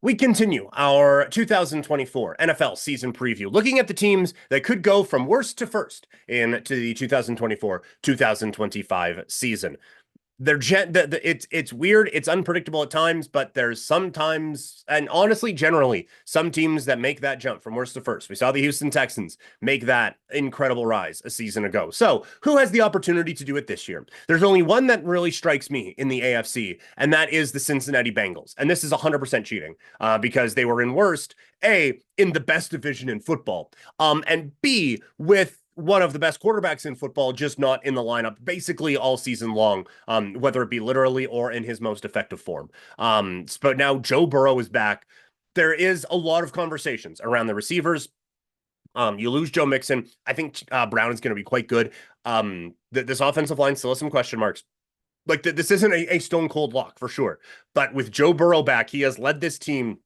We continue our 2024 NFL season preview, looking at the teams that could go from worst to first into the 2024-2025 season. It's weird, it's unpredictable at times, but there's sometimes, and honestly, generally, some teams that make that jump from worst to first. We saw the Houston Texans make that incredible rise a season ago. So, who has the opportunity to do it this year? There's only one that really strikes me in the AFC, and that is the Cincinnati Bengals. And this is 100% cheating, because they were in worst, A, in the best division in football, and B, with one of the best quarterbacks in football, just not in the lineup basically all season long, whether it be literally or in his most effective form. But now Joe Burrow is back. There is a lot of conversations around the receivers. You lose Joe Mixon. I think Brown is going to be quite good. This offensive line still has some question marks. Like this isn't a stone cold lock for sure. But with Joe Burrow back, he has led this team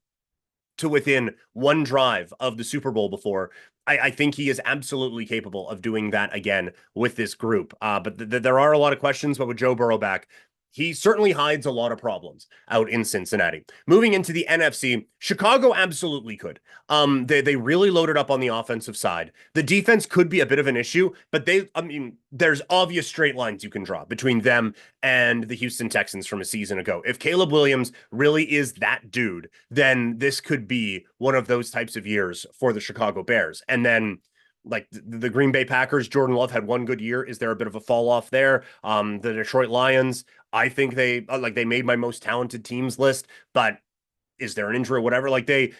to within one drive of the Super Bowl before. I think he is absolutely capable of doing that again with this group. But there are a lot of questions, but with Joe Burrow back, he certainly hides a lot of problems out in Cincinnati. Moving into the NFC, Chicago absolutely could. They really loaded up on the offensive side. The defense could be a bit of an issue, but there's obvious straight lines you can draw between them and the Houston Texans from a season ago. If Caleb Williams really is that dude, then this could be one of those types of years for the Chicago Bears. And then like the Green Bay Packers, Jordan Love had one good year. Is there a bit of a fall off there? The Detroit Lions, I think they made my most talented teams list, but is there an injury or whatever? Like they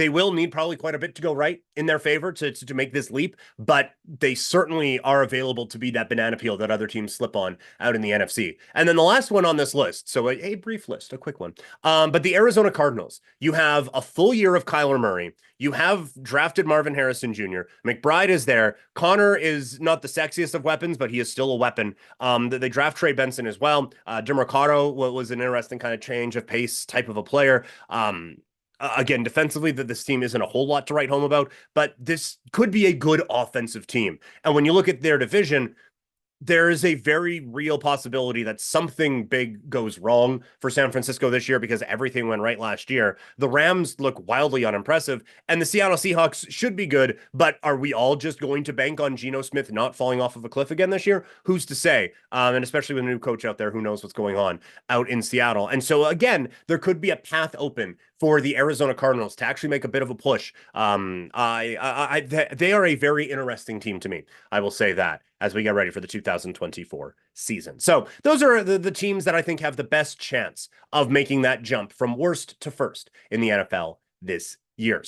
will need probably quite a bit to go right in their favor to make this leap, but they certainly are available to be that banana peel that other teams slip on out in the NFC. And then the last one on this list, so a brief list, a quick one, but the Arizona Cardinals. You have a full year of Kyler Murray. You have drafted Marvin Harrison Jr. McBride is there. Connor is not the sexiest of weapons, but he is still a weapon. They draft Trey Benson as well. DeMarcado was an interesting kind of change of pace type of a player. Again, defensively, this team isn't a whole lot to write home about, but this could be a good offensive team. And when you look at their division, there is a very real possibility that something big goes wrong for San Francisco this year because everything went right last year. The Rams look wildly unimpressive, and the Seattle Seahawks should be good, but are we all just going to bank on Geno Smith not falling off of a cliff again this year? Who's to say? And especially with a new coach out there, who knows what's going on out in Seattle. And so, again, there could be a path open for the Arizona Cardinals to actually make a bit of a push. They are a very interesting team to me. I will say that as we get ready for the 2024 season. So those are the teams that I think have the best chance of making that jump from worst to first in the NFL this year.